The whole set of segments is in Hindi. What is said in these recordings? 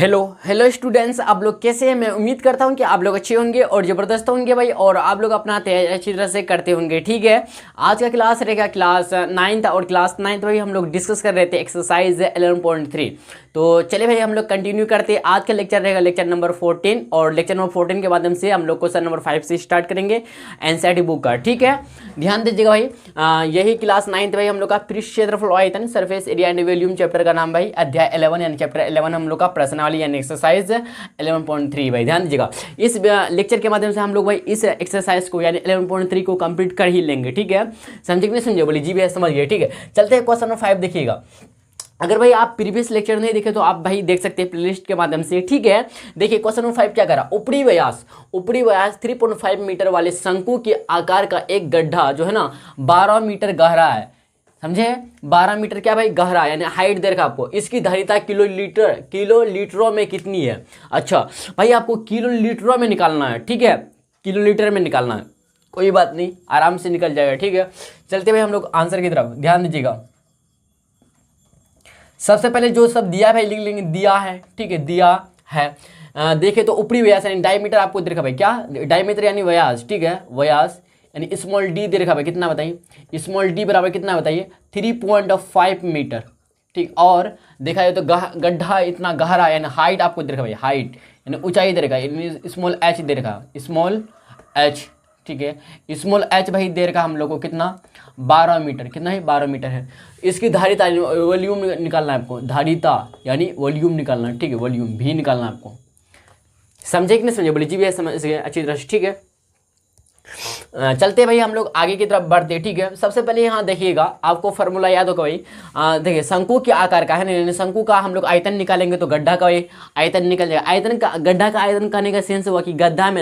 हेलो हेलो स्टूडेंट्स, आप लोग कैसे हैं। मैं उम्मीद करता हूं कि आप लोग अच्छे होंगे और ज़बरदस्त होंगे भाई, और आप लोग अपना तैयारी अच्छी तरह से करते होंगे। ठीक है, आज का क्लास रहेगा क्लास 9th, और क्लास 9th भाई हम लोग डिस्कस कर रहे थे एक्सरसाइज 11.3। तो चले भाई हम लोग कंटिन्यू करते हैं। आज का लेक्चर रहेगा लेक्चर नंबर 14, और लेक्चर नंबर 14 के माध्यम से हम लोग क्वेश्चन नंबर 5 से स्टार्ट करेंगे एनसीईआरटी बुक का। ठीक है, ध्यान दीजिएगा भाई। यही क्लास 9th भाई हम लोग का पृष्ठ क्षेत्रफल आयतन surface area and volume chapter का नाम भाई अध्याय 11 यानी चैप्टर 11 हम लोग का प्रश्नावली यानी एक्सरसाइज 11.3 भाई ध्यान दीजिएगा। इस लेक्चर के माध्यम से हम लोग भाई इस एक्सरसाइज को यानी 11.3 को कंप्लीट कर ही लेंगे। ठीक है, समझे कि नहीं समझे, बोली जी भैया समझ गए। ठीक है, चलते हैं क्वेश्चन नंबर 5 देखिएगा। अगर भाई आप प्रीवियस लेक्चर नहीं देखे तो आप भाई देख सकते हैं प्लेलिस्ट के माध्यम से। ठीक है, देखिए क्वेश्चन नंबर 5 क्या करा। ऊपरी व्यास 3.5 मीटर वाले शंकु के आकार का एक गड्ढा जो है ना 12 मीटर गहरा है। समझे, 12 मीटर क्या भाई गहरा, यानी हाइट दे रखा आपको। इसकी धारिता किलोलीटरों में कितनी है। अच्छा भाई, आपको किलोलीटरों में निकालना है। ठीक है, किलोलीटर में निकालना है, कोई बात नहीं, आराम से निकल जाएगा। ठीक है, चलते भाई हम लोग आंसर की तरफ, ध्यान दीजिएगा। सबसे पहले जो सब दिया है भाई लिख लेंगे, दिया है। ठीक है, दिया है। देखे तो ऊपरी व्यास यानी डायमीटर आपको दे रखा भाई, क्या डायमीटर यानी व्यास। ठीक है, व्यास यानी स्मॉल डी दे रखा भाई, कितना बताइए, स्मॉल डी बराबर कितना बताइए 3.5 मीटर। ठीक, और देखा जाए तो गड्ढा इतना गहरा यानी हाइट आपको दे रखा भाई, हाइट यानी ऊंचाई दे रखा है, स्मॉल एच दे रखा, स्मॉल एच। ठीक है, स्मॉल एच भाई दे रखा हम लोग को कितना 12 मीटर, कितना है 12 मीटर है। इसकी धारिता वॉल्यूम निकालना है आपको, धारिता यानी वॉल्यूम निकालना है। ठीक है, वॉल्यूम भी निकालना है आपको। समझे कि नहीं समझे, बोली जी भैया समझ गए अच्छी तरह से। ठीक है, चलते भाई हम लोग आगे की तरफ बढ़ते। ठीक है, सबसे पहले यहाँ देखिएगा, आपको फार्मूला याद होगा भाई। देखिए शंकु के आकार का है ना, शंकु का हम लोग आयतन निकालेंगे तो गड्ढा का भाई आयतन निकल जाएगा। आयतन का, गड्ढा का आयतन करने का सेंस हुआ कि गड्ढा में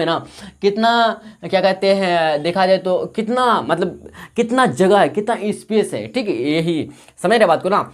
ना कितना क्या कहते हैं, देखा जाए तो कितना मतलब कितना जगह है, कितना स्पेस है। ठीक है, यही समझ रहे बात को ना,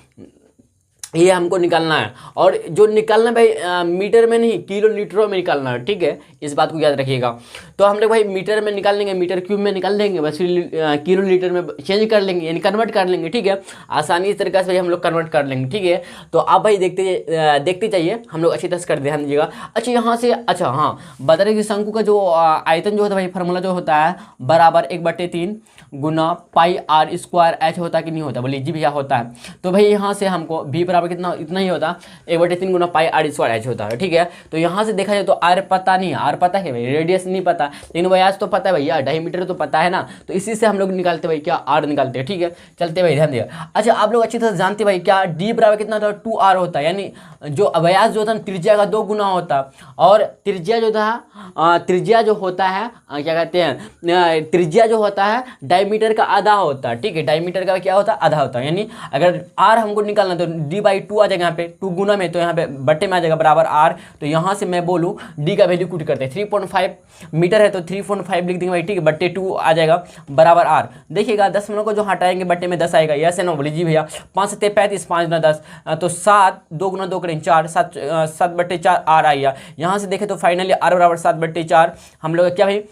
ये हमको निकालना है। और जो निकालना भाई मीटर में नहीं किलोलीटरों में निकालना है। ठीक है, इस बात को याद रखिएगा। तो हम लोग भाई मीटर में निकाल लेंगे, मीटर क्यूब में निकाल लेंगे, बस किलोलीटर में चेंज कर लेंगे यानी कन्वर्ट कर लेंगे। ठीक है, आसानी इस तरीके से भाई हम लोग कन्वर्ट कर लेंगे। ठीक है, तो आप भाई देखते जाइए, हम लोग अच्छी तरह से कर ध्यान दीजिएगा। अच्छा यहाँ से, अच्छा हाँ बता रहे कि शंकु का जो आयतन जो होता है भाई, फार्मूला जो होता है बराबर 1/3 गुना पाई आर स्क्वायर एच होता है कि नहीं होता, बोलिए जी भैया होता है। तो भाई यहाँ से हमको भी बराबर कितना इतना ही होता 1/3 गुना पाई आर स्क्वायर एच होता है। ठीक है, तो यहाँ से देखा जाए तो आर पता नहीं है, आर पता है भाई, रेडियस नहीं पता, लेकिन व्यास तो पता है भैया, डायमीटर तो पता है ना, तो इसी से हम लोग निकालते भाई क्या आर निकालते हैं। ठीक है, चलते भाई ध्यान दिया। अच्छा आप लोग अच्छी तरह से जानते भाई क्या डी बराबर कितना होता है 2r होता है, यानी जो व्यास जो होता है त्रिज्या का 2 गुना होता है, और त्रिज्या जो था त्रिज्या जो होता है क्या कहते हैं, त्रिज्या जो होता है डायमीटर का आधा होता है। ठीक है, डायमीटर का क्या होता है आधा होता है, यानी अगर आर हमको निकालना तो d/2 आ जाएगा, यहाँ पे 2 गुना में, तो यहाँ पे बट्टे में आ जाएगा बराबर आर। तो यहाँ से मैं बोलूँ डी का वैल्यू कुट करते हैं, 3.5 मीटर है तो 3.5 लिख देंगे भाई। ठीक है, बट्टे 2 आ जाएगा बराबर आर। देखिएगा 10 को जो हटाएंगे बट्टे में 10 आएगा, यस है ना, बोली जी भैया। 5 से 35, 5 गुना 10 तो 7, 2 गुना 2 करें 4, 7/4 आर आएगा। यहाँ से देखें तो फाइनली आर बराबर 7/4 हम लोग क्या भाई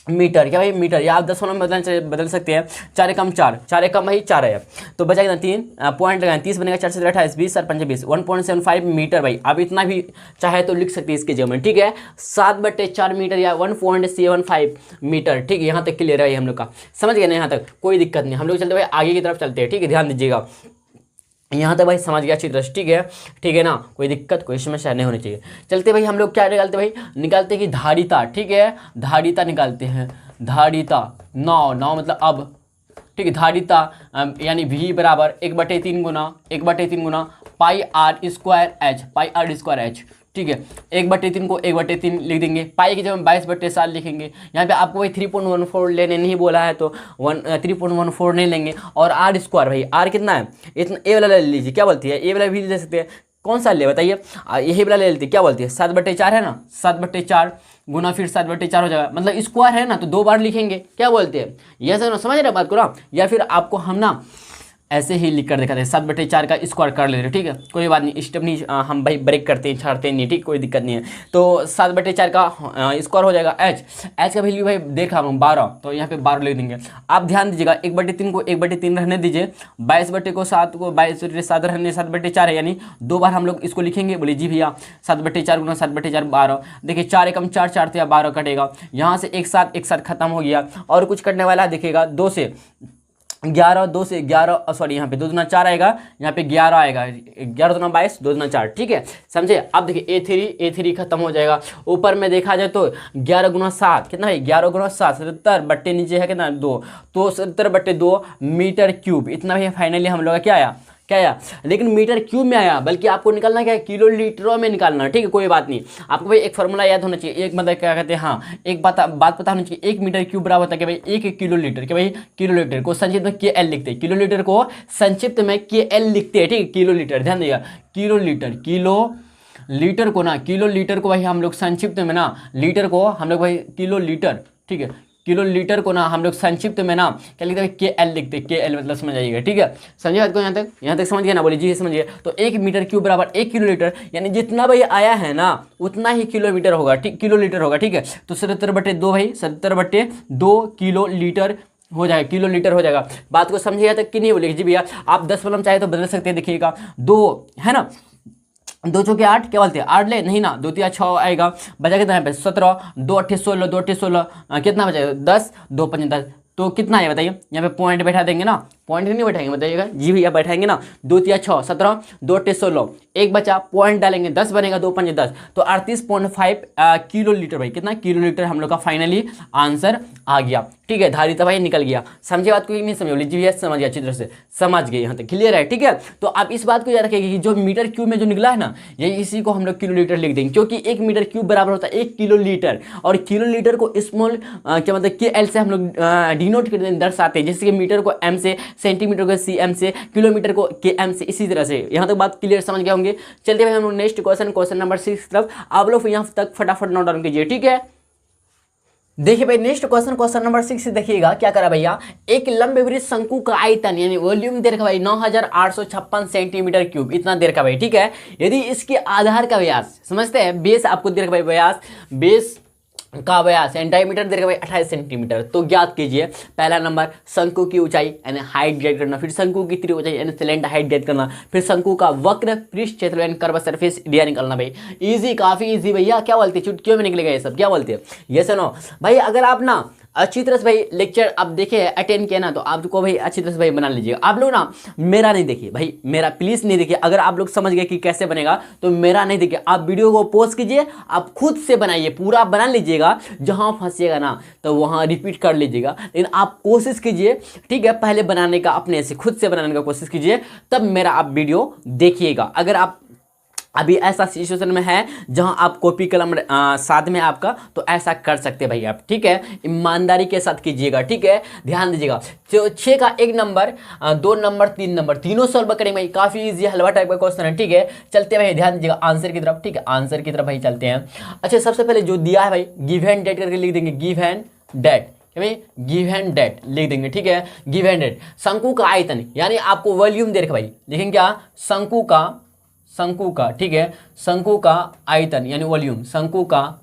मीटर, क्या भाई मीटर, या आप 10 में बदल सकते हैं। 4 एकम 4, 4 एकम भाई 4 है, तो बचा कितना 3 पॉइंट लगाएं, 30 बनेगा, 4 से 28, 20 और 5 20, 1.75 मीटर भाई। आप इतना भी चाहे तो लिख सकते हैं इसके जगह में। ठीक है, 7/4 मीटर या 1.75 मीटर। ठीक है, यहाँ तक क्लियर है हम लोग का, समझ गए ना, यहाँ तक कोई दिक्कत नहीं। हम लोग चलते भाई आगे की तरफ चलते हैं। ठीक है, ध्यान दीजिएगा, यहाँ तक भाई समझ गया अच्छी तरह से। ठीक है ना, कोई दिक्कत कोई समस्या नहीं होनी चाहिए। चलते भाई हम लोग क्या निकालते भाई, निकालते कि धारिता। ठीक है, धारिता निकालते हैं, धारिता नौ मतलब अब। ठीक है, धारिता यानी v बराबर 1/3 गुना pi r square h, pi r square h. ठीक है, 1/3 को 1/3 लिख देंगे, पाई की जगह 22/7 लिखेंगे। यहाँ पे आपको भाई 3.14 लेने नहीं बोला है तो 3.14 नहीं लेंगे। और आर स्क्वायर भाई, आर कितना है इतना, ए वाला ले लीजिए, क्या बोलती है, ए वाला भी ले सकते हैं, कौन सा ले बताइए, यही वाला ले लेते, क्या बोलती है 7/4 है ना, 7/4 गुना फिर 7/4 हो जाएगा, मतलब स्क्वायर है ना तो 2 बार लिखेंगे, क्या बोलते हैं, यह समझ रहे बात को ना। या फिर आपको हम ना ऐसे ही लिख कर दिखाते हैं, 7/4 का स्क्वायर कर लेते हैं, ठीक है, कोई बात नहीं, स्टेप नहीं हम भाई ब्रेक करते हैं, छाड़ते नहीं, ठीक, कोई दिक्कत नहीं है। तो 7/4 का स्क्वायर हो जाएगा एच का वैल्यू भाई देखा हम 12, तो यहाँ पे 12 लिख देंगे। आप ध्यान दीजिएगा 1/3 को 1/3 रहने दीजिए, 22/7 को 22/7 रहने 7/4 है, यानी 2 बार हम लोग इसको लिखेंगे। बोले जी भैया 7/4 गुना 7/4 12, देखिए 4 एकम 4, 4 तो 12 कटेगा, यहाँ से एक साथ खत्म हो गया। और कुछ कटने वाला है, देखिएगा 2 से 11, 2 से 11, सॉरी यहाँ पे 2 दूना 4 आएगा, यहाँ पे 11 आएगा, 11 दूना 22, 2 दूना 4, ठीक है, समझे। अब देखिए A3 खत्म हो जाएगा। ऊपर में देखा जाए तो 11 गुना 7 कितना है, 11 गुना 7 77 बट्टे नीचे है कितना 2, तो 77/2 मीटर क्यूब, इतना भी फाइनली हम लोग का क्या आया, लेकिन मीटर क्यूब में आया, बल्कि आपको निकालना क्या है, किलो लीटरों में निकालना, ठीक है, कोई बात नहीं। आपको भाई एक फॉर्मूला याद होना चाहिए, एक मतलब क्या कहते हैं, हाँ एक बात पता होनी चाहिए, 1 मीटर क्यूब बराबर होता है कि भाई 1 किलो लीटर, कि भाई किलो लीटर को संक्षिप्त में KL लिखते हैं, किलो लीटर को संक्षिप्त में KL लिखते हैं, ठीक है, किलो लीटर, ध्यान दिएगा, किलो लीटर को ना, किलो लीटर को भाई हम लोग संक्षिप्त में ना, लीटर को हम लोग भाई किलो लीटर, ठीक है, किलो लीटर को ना हम लोग संक्षिप्त में ना क्या लिखते हैं, KL लिखते हैं, KL मतलब समझ आइएगा, ठीक है, समझिए बात को, यहाँ तक समझ गया ना, बोलिए जी समझिए। तो 1 मीटर क्यूब बराबर 1 किलो लीटर, यानी जितना भाई आया है ना उतना ही किलोमीटर होगा, ठीक, किलो लीटर होगा, ठीक है। तो 77/2 भाई 77/2 किलो लीटर हो जाएगा, किलो लीटर हो जाएगा। बात को समझिएगा तक कि नहीं, बोलिए जी भैया आप 10 कलम चाहे तो बदल सकते हैं, देखिएगा 2 है ना, 2 चौके 8, क्या बोलते हैं 8 ले, नहीं ना, 2 तिया 6 आएगा, बचा कितना यहाँ पे 17, 2 8 16, 2 8 16 कितना बचाएगा 10, 2 5 10, तो कितना है बताइए, यहाँ पे पॉइंट बैठा देंगे ना, पॉइंट नहीं बैठाएंगे बताइएगा जी भैया, बैठाएंगे ना, 2 तिया 6 17, 2 8 16, एक बचा पॉइंट डालेंगे 10 बनेगा, 2 5 10, तो 38.5 किलो लीटर भाई, कितना किलो लीटर हम लोग का फाइनली आंसर आ गया, ठीक है, धारिता भाई निकल गया। समझे बात को कि नहीं समझे, जी भैया समझ गया, अच्छी तरह से समझ गए, यहाँ तक क्लियर है, ठीक है। तो आप इस बात को याद रखिएगा कि जो मीटर क्यूब में जो निकला है ना, यही इसी को हम लोग किलो लीटर लिख देंगे, क्योंकि 1 मीटर क्यूब बराबर होता है 1 किलो लीटर, और किलो लीटर को स्मॉल क्या मतलब KL से हम लोग डिनोट कर दर्शाते हैं, जैसे कि मीटर को M से, सेंटीमीटर को CM से, किलोमीटर को KM से, इसी तरह से। यहाँ तक बात क्लियर समझ गए होंगे। चलते भाई हम लोग नेक्स्ट क्वेश्चन नंबर 6 की तरफ, आप लोग यहाँ तक फटाफट नोट डाउन कीजिए, ठीक है। देखिए भाई नेक्स्ट क्वेश्चन नंबर 6 से देखिएगा क्या करा भैया, एक लंबवृत्त शंकु का आयतन यानी वॉल्यूम दे रखा भाई 9856 सेंटीमीटर क्यूब, इतना दे रखा भाई, ठीक है। यदि इसके आधार का व्यास, समझते हैं, बेस आपको दे रखा भाई, व्यास बेस का व्यास यानी डायमीटर दे रखा भाई 28 सेंटीमीटर, तो ज्ञात कीजिए। पहला नंबर शंकु की ऊंचाई यानी हाइट ज्ञात करना, फिर शंकु की त्रि ऊंचाई यानी सिलेंडर हाइट ज्ञात करना, फिर शंकु का वक्र पृष्ठ क्षेत्र यानी कर्व सरफेस एरिया निकालना। भाई इजी, काफी इजी भैया, क्या बोलते हैं चुटकियों में निकलेगा ये सब, क्या बोलते हैं, ये सुनो भाई। अगर आप ना अच्छी तरह से भाई लेक्चर आप देखे अटेंड किया ना, तो आपको भाई अच्छी तरह से भाई बना लीजिएगा। आप लोग ना मेरा नहीं देखिए भाई, मेरा प्लीज़ नहीं देखिए। अगर आप लोग समझ गए कि कैसे बनेगा तो मेरा नहीं देखिए, आप वीडियो को पॉज कीजिए, आप खुद से बनाइए, पूरा बना लीजिएगा। जहाँ फंसिएगा ना तो वहाँ रिपीट कर लीजिएगा, लेकिन आप कोशिश कीजिए, ठीक है, पहले बनाने का, अपने से खुद से बनाने का कोशिश कीजिए, तब मेरा आप वीडियो देखिएगा। अगर आप अभी ऐसा सिचुएशन में है जहां आप कॉपी कलम साथ में आपका, तो ऐसा कर सकते हैं भाई आप, ठीक है, ईमानदारी के साथ कीजिएगा, ठीक है, ध्यान दीजिएगा। तो 6 का 1 नंबर, 2 नंबर, 3 नंबर, तीनों सॉल्व करेंगे भाई, काफी इजी हलवा टाइप का क्वेश्चन है, ठीक है। चलते भाई, ध्यान दीजिएगा आंसर की तरफ, ठीक है, आंसर की तरफ भाई चलते हैं। अच्छा, सबसे पहले जो दिया है भाई, गिव एंड डेट करके लिख देंगे, give and date, give and date लिख देंगे, ठीक है, गिव एंड डेट। शंकु का आयतन यानी आपको वॉल्यूम दे रखा भाई, लिखेंगे क्या, शंकु का, ठीक है, शंकु का आयतन यानी वॉल्यूम, शंकु का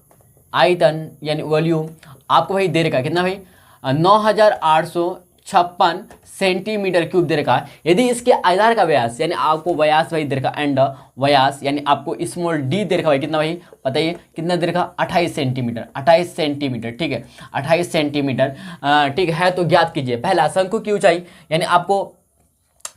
आयतन यानी वॉल्यूम आपको भाई दे रखा है कितना भाई, 9856 सेंटीमीटर क्यूब दे रखा है। यदि इसके आधार का व्यास यानी आपको व्यास भाई दे रखा, एंड व्यास यानी आपको स्मॉल डी दे रखा भाई, कितना भाई बताइए, कितना दे रखा, 28 सेंटीमीटर, 28 सेंटीमीटर, ठीक है, 28 सेंटीमीटर, ठीक है। तो ज्ञात कीजिए पहला शंकु की ऊंचाई, यानी आपको,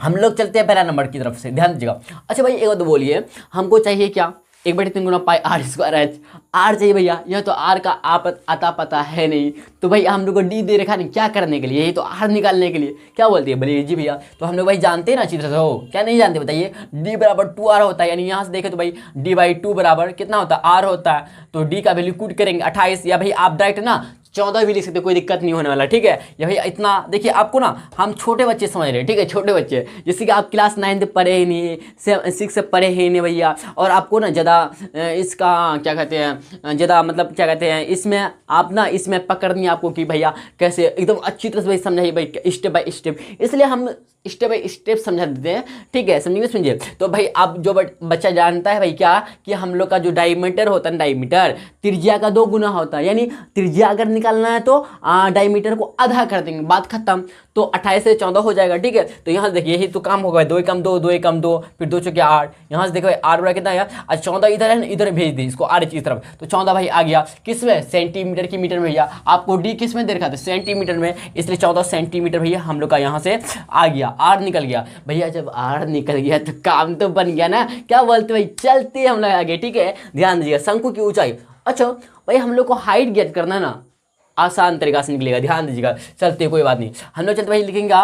हम लोग चलते हैं पहला नंबर की तरफ से, ध्यान दीजिएगा। अच्छा भाई एक बात बोलिए, हमको चाहिए क्या, 1/3 गुना pi r square H, are चाहिए भैया, यह तो आर का आप आता पता है नहीं, तो भाई हम लोग को डी दे रखा नहीं, क्या करने के लिए, यही तो आर निकालने के लिए, क्या बोलते हैं, बोलिए जी भैया। तो हम लोग भाई जानते हैं ना अच्छी तरह से, हो क्या नहीं जानते बताइए, डी बराबर 2r होता है, यानी यहाँ से देखें तो भाई d/2 बराबर कितना होता है, आर होता है। तो डी का वैल्यू कूट करेंगे 28, या भाई आप डायरेक्ट ना 14 भी लिख सकते, कोई दिक्कत नहीं होने वाला, ठीक है। या भाई इतना देखिए, आपको ना हम छोटे बच्चे समझ रहे हैं, ठीक है, छोटे बच्चे, जैसे कि आप क्लास 9 पढ़े ही नहीं, 6 पढ़े ही नहीं भैया, और आपको ना ज़्यादा इसका क्या कहते हैं, ज़्यादा मतलब क्या कहते हैं, इसमें आप ना इसमें पकड़नी आपको कि भैया कैसे एकदम अच्छी तरह से भाई समझाइए भाई, स्टेप बाय स्टेप। इसलिए हम स्टेप बाई स्टेप समझा देते हैं, ठीक है, समझिए समझिए। तो भाई अब जो बच्चा जानता है भाई क्या कि हम लोग का जो डायमीटर होता है, डायमीटर त्रिज्या का 2 गुना होता है, यानी त्रिज्या अगर निकालना है तो डायमीटर को आधा कर देंगे, बात खत्म। तो 28 से 14 हो जाएगा, ठीक है। तो यहाँ से देखिए यही तो काम होगा, 2 एकम 2, 2 एकम 2, फिर 2 चौके 8। यहाँ से देखो 8 बड़ा कितना आया, आज 14 इधर है ना, इधर भेज दी इसको आर की तरफ, तो 14 भाई आ गया किस में, सेंटीमीटर की मीटर में भैया। आपको डी किस में दे रखा था, सेंटीमीटर में, इसलिए 14 सेंटीमीटर भैया हम लोग का यहाँ से आ गया, आर निकल गया भैया। जब आर निकल गया तो काम तो बन गया ना, क्या बोलते भाई, चलते हम लोग आगे, ठीक है। ध्यान दीजिएगा, शंकु की ऊंचाई, अच्छा भाई हम लोग को हाइट ज्ञात करना है ना, आसान तरीका से निकलेगा, ध्यान दीजिएगा। चलते कोई बात नहीं, हम लोग चलते भाई लिखेंगे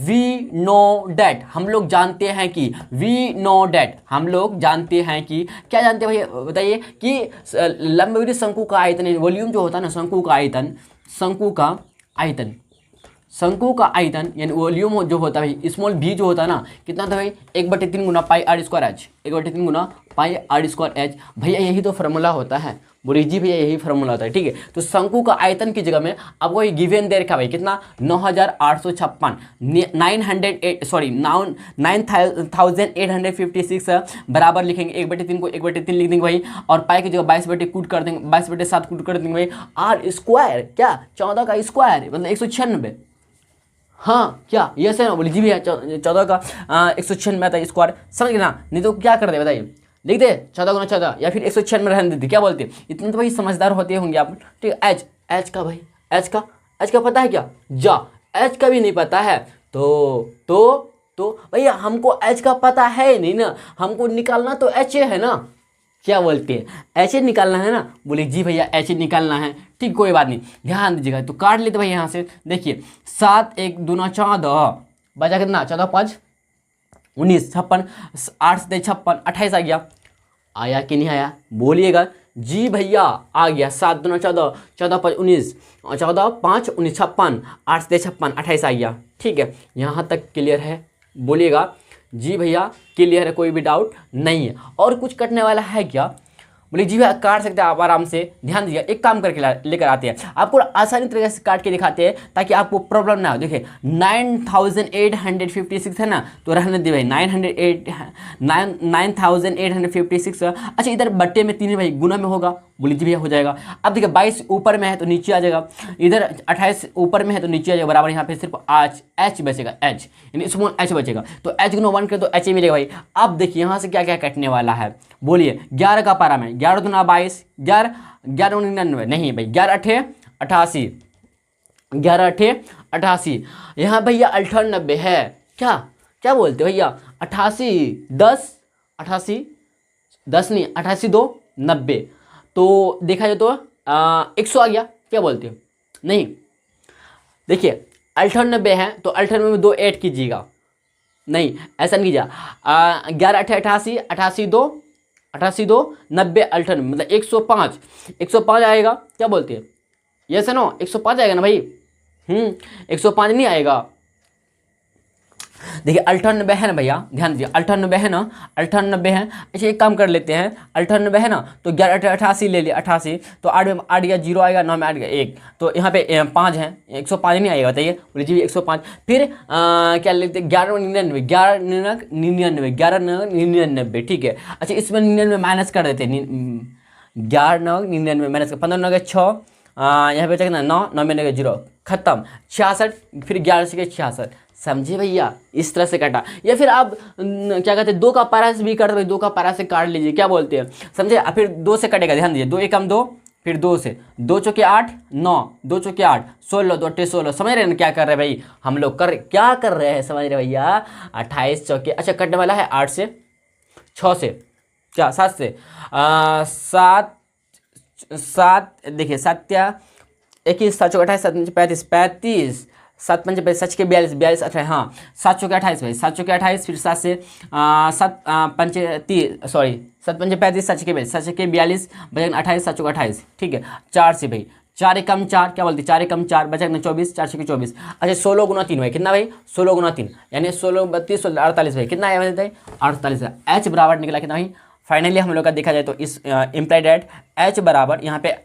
वी नो डैट, हम लोग जानते हैं कि, वी नो डैट हम लोग जानते हैं कि, क्या जानते हैं भाई बताइए, कि लंबवृत्त शंकु का आयतन, वॉल्यूम जो होता है ना, शंकु का आयतन, शंकु का आयतन, शंकु का आयतन यानी वॉल्यूम जो होता है भाई, स्मॉल भी जो होता है ना, कितना था भाई, 1/3 गुना पाई आर स्क्वायर एच, 1/3 गुना पाई आर स्क्वायर एच। भैया यही तो फार्मूला होता है, बोलिए जी भैया यही फार्मूला होता है, ठीक है। तो शंकु का आयतन की जगह में आपको ये गिवन दे रखा भाई, कितना, 9856, 9856 बराबर लिखेंगे, 1/3 को 1/3 लिख देंगे भाई, और पाई की जगह 22 कूट कर देंगे, 22/7 कूट कर देंगे भाई, आर स्क्वायर क्या, 14 का स्क्वायर मतलब 196, हाँ क्या यस है ना, बोली जी भैया 14 का 196 आता है स्क्वायर, समझ गए ना, नहीं तो क्या कर दे बताइए, लिख दे 14 गुना 14 या फिर 196 रहने देते, क्या बोलते हैं, इतने तो भाई समझदार होते होंगे आप, ठीक है। एच का भाई, एच का पता है क्या, जा एच का भी नहीं पता है, तो भैया हमको एच का पता है नहीं ना, हमको निकालना तो एच है ना, क्या बोलते हैं, एच निकालना है ना, बोले जी भैया एच निकालना है, ठीक, कोई बात नहीं, ध्यान दीजिएगा। तो काट लेते भाई यहाँ से, देखिए 7 1 दूना 14, बचा कितना, 14 5 19, 56, 8 से 56, 28 आ गया, आया कि नहीं आया, बोलिएगा जी भैया आ गया, 7 दूना 14, 14 5 19, 14 5 19 56, 8 से 56, 28 आ गया, ठीक है। यहाँ तक क्लियर है, बोलिएगा जी भैया क्लियर है, कोई भी डाउट नहीं है। और कुछ कटने वाला है क्या, बोले जी भैया काट सकते हैं आप आराम से, ध्यान दीजिए, एक काम करके लेकर आते हैं, आपको आसानी तरीके से काट के दिखाते हैं ताकि आपको प्रॉब्लम ना हो। देखिए 9856 है ना, तो रहने दे भाई, 9856, अच्छा इधर बट्टे में 3 है भाई, गुना में होगा, बोली जी भैया हो जाएगा। अब देखिए 22 ऊपर में है तो नीचे आ जाएगा, इधर 28 ऊपर में है तो नीचे आ जाएगा, बराबर यहाँ पे सिर्फ एच बचेगा, एच यानी स्मॉल एच बचेगा, तो एच गुना 1 करे तो एच ही मिलेगा भाई। अब देखिए यहाँ से क्या क्या कटने वाला है, बोलिए 11 का पारा में, 11 दूना 22, 11 99 नहीं भाई, 11 8 88, 11 8 88, यहाँ भैया 98 है, क्या बोलते भैया, 88 10 88 10 नहीं 88 2 90, तो देखा जाए तो 100 आ गया, क्या बोलते हो, नहीं देखिए 98 है तो 98 में 2 ऐड कीजिएगा, नहीं ऐसा नहीं कीजिए, 11 8 88 88 2 88 2 90 98 मतलब 105 आएगा, क्या बोलते हैं, यस है नो, 105 आएगा ना भाई, 105 नहीं आएगा। देखिए 98 है ना भैया, ध्यान दीजिए 98 है ना, 98 है, अच्छा एक काम कर लेते हैं, 98 है ना तो 11 8 88 ले लिया, 88 तो 8 में 8 गया 0 आएगा, 9 में 8 गया 1, तो यहाँ पे 5 है, 105 नहीं आएगा, बताइए, बोले जी 105, फिर क्या लेते हैं 11 99, ठीक है। अच्छा इसमें 99 माइनस कर देते हैं, 11 99 माइनस कर, 15 9 6, यहाँ पे कितना 9 में 0 खत्म, 66, फिर 11 से 66, समझे भैया, इस तरह से काटा। या फिर आप क्या कहते हैं 2 का पारा से भी काट दो, 2 का पारा से काट लीजिए, क्या बोलते हैं, समझे, फिर 2 से कटेगा, ध्यान दीजिए, 2 एकम 2, फिर 2 से 2 चौके 8 9, 2 चौके 8 16, 2 8 16, समझ रहे हैं क्या कर रहे हैं भाई हम लोग, क्या कर रहे हैं, समझ रहे भैया, 28 चौके, अच्छा कटने वाला है 8 से 6 से, क्या 7 से 7 देखिए 7 21 7 चौके 28 7 35 35 7 5 सच के 42 42 28, हाँ 7 चौके 28 भाई, 7 चौके 28, फिर 7 से 7 5 30 सॉरी 7 5 35 सच के 42 बचा 28 7 चौके 28, ठीक है। 4 से भाई 4 एकम 4, क्या बोलते 4 एकम 4 बचा 24, 4 छके 24, अच्छा 16 गुना 3 भाई, कितना भाई 16 गुना 3 यानी 16 32 16 48 भाई, कितना आया बताइए 48 है, एच बराबर निकला कितना भाई फाइनली हम लोग का देखा जाए तो इस इम्प्लाइड एट एच बराबर यहाँ पे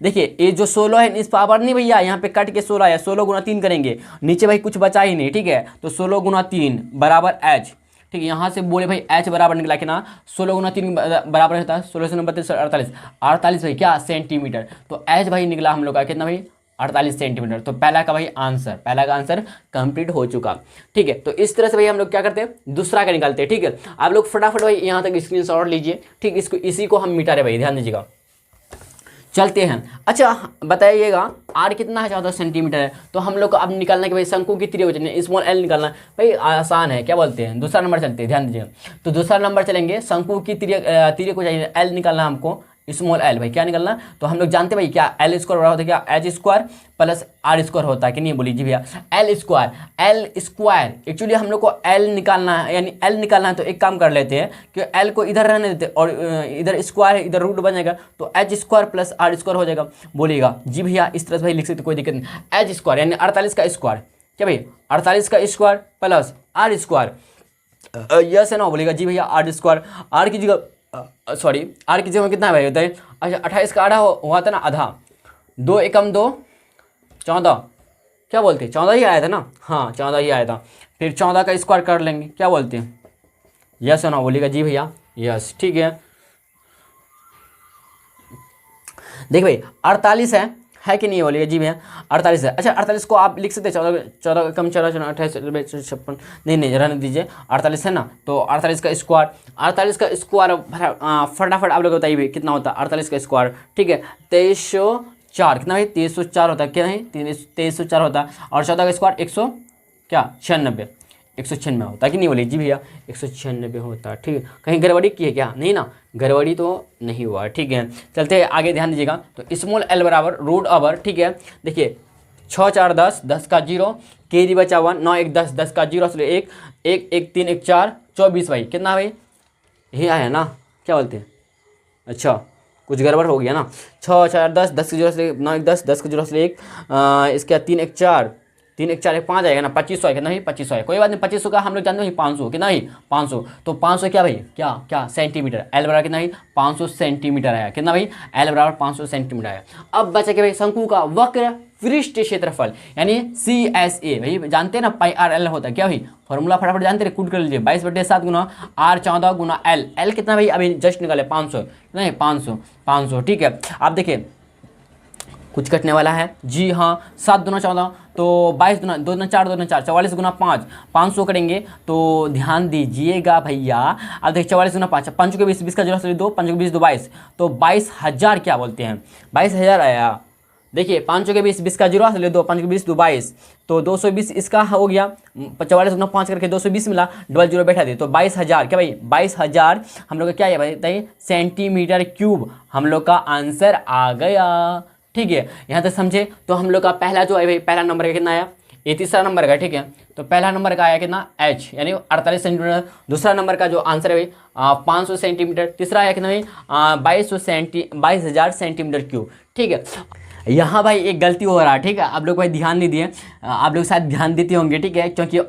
देखिए ये जो 16 है इस पावर नहीं भैया, यहाँ पे कट के 16 है, 16 गुना 3 करेंगे, नीचे भाई कुछ बचा ही नहीं, ठीक है। तो 16 गुना 3 बराबर एच, ठीक है। यहाँ से बोले भाई एच बराबर निकला कि ना 16 गुना 3 बराबर होता है 16 से 32 48, 48 भाई क्या सेंटीमीटर। तो एच भाई निकला हम लोग का कितना भाई 48 सेंटीमीटर। तो पहला का भाई आंसर, पहला का आंसर कंप्लीट हो चुका, ठीक है। तो इस तरह से भाई हम लोग क्या करते हैं दूसरा का निकालते हैं, ठीक है। आप लोग फटाफट भाई यहाँ तक स्क्रीनशॉट लीजिए, ठीक। इसको इसी को हम मिटा रहे भाई, ध्यान दीजिएगा। चलते हैं, अच्छा बताइएगा आर कितना है 14 सेंटीमीटर है। तो हम लोग को अब निकालना है कि भाई शंकु की त्रिभुज स्मॉल एल निकालना है भाई, आसान है, क्या बोलते हैं। दूसरा नंबर चलते हैं, ध्यान दीजिएगा। तो दूसरा नंबर चलेंगे, शंकु की त्रिज्या को चाहिए एल निकालना हमको, स्मॉल एल भाई क्या निकलना। तो हम लोग जानते हैं भाई क्या एल स्क्वायर बराबर होता है क्या H square plus R square होता है कि नहीं, बोलिए जी भैया। एल स्क्वायर एक्चुअली हम लोग को एल निकालना है, यानी एल निकालना है। तो एक काम कर लेते हैं कि एल को इधर रहने देते और इधर स्क्वायर है, इधर रूट बन जाएगा, तो H square plus R square हो जाएगा। बोलिएगा जी भैया, इस तरह से भाई लिख सकते कोई दिक्कत नहीं। एच स्क्वायर यानी 48 का स्क्वायर, क्या भाई 48 का square plus R square, yes है ना, बोलिएगा जी भैया। आर स्क्वायर, आर की जगह सॉरी आर की जगह कितना है भाई होता है, अच्छा 28 का आधा हुआ था ना, आधा 2 एकम 2 14, क्या बोलते हैं 14 ही आया था ना, हाँ 14 ही आया था। फिर 14 का स्क्वायर कर लेंगे, क्या बोलते हैं, यस है ना, बोलिएगा जी भैया यस, ठीक है। देखिए भाई 48 है कि नहीं, बोलिएगा जी भैया 48 है। अच्छा 48 को आप लिख सकते हैं 14 कम 14 28 56, नहीं रहने दीजिए, 48 है ना। तो 48 का स्क्वायर, 48 का स्क्वायर फटाफट आप लोग बताइए कितना होता है 48 का स्क्वायर, ठीक है। 2304 कितना भाई 2304 होता है, क्या नहीं 2304 होता है। और 14 का स्क्वायर 100 क्या 96, 196 होता है कि नहीं, बोलिए जी भैया 196 होता है, ठीक है। कहीं गड़बड़ी की है क्या, नहीं ना, गड़बड़ी तो नहीं हुआ, ठीक है। चलते हैं आगे, ध्यान दीजिएगा। तो स्मॉल एल बराबर रूट ओवर, ठीक है। देखिए 6 4 10, 10 का 0, के जी बचा 1, 9 1 10, 10 का 0 असले 1 1 1 3 1 4 24 भाई कितना भाई यही आया ना, क्या बोलते हैं, अच्छा कुछ गड़बड़ हो गया ना। 6 4 10, 10 के 0 से 9 1 10, 10 के 0 से 1, इसके 3 1 4 3 1 4 1 5 आएगा ना, 2500 है कितना ही 2500 है, कोई बात नहीं। 2500 का हम लोग जानते हैं 500 कितना ही 500, तो 500 क्या भाई क्या क्या सेंटीमीटर, एल बराबर कितना ही 500 सेंटीमीटर आया, कितना भाई एल बराबर 500 सेंटीमीटर आया। अब बचा के भाई शंकु का वक्र पृष्ठ क्षेत्रफल यानी CSA, भाई जानते हैं ना पाई आर एल होता है, क्या भाई फॉर्मूला फटाफट जानते हैं, कूट कर लीजिए 22/7 गुना आर 14 गुना एल कितना भाई अभी जस्ट निकाले 500, नहीं 500, ठीक है। आप देखिए कुछ कटने वाला है जी हाँ, 7 दूना 14, तो 22 दूना 2 दूना 4 2 दूना 4 44 गुना 5 500 करेंगे। तो ध्यान दीजिएगा भैया, अब देखिए 44 गुना 5 5 के 20 20 का 0 2 5 के 20 2 22, तो 22,000 क्या बोलते हैं 22,000 आया। देखिए 5 के 20 20 का 0 ले 2 5 के 20 2 22, तो 220 इसका हो गया, 44 गुना 5 करके 220 मिला, डबल 0 बैठा दे, तो 22,000 क्या भाई 22,000 हम लोग का क्या है भाई बताइए सेंटीमीटर क्यूब हम लोग का आंसर आ गया, ठीक है। यहाँ तक समझे। तो हम लोग का पहला जो है भाई पहला नंबर का कितना आया, ये तीसरा नंबर का, ठीक है। तो पहला नंबर का आया कितना एच यानी 48 सेंटीमीटर, दूसरा नंबर का जो आंसर है भाई 500 सेंटीमीटर, तीसरा आया कितना भाई 22,000 सेंटीमीटर क्यूब, ठीक है। यहाँ भाई एक गलती हो रहा है, ठीक है। आप लोग भाई ध्यान नहीं दिए, आप लोग शायद ध्यान देते होंगे, ठीक है, क्योंकि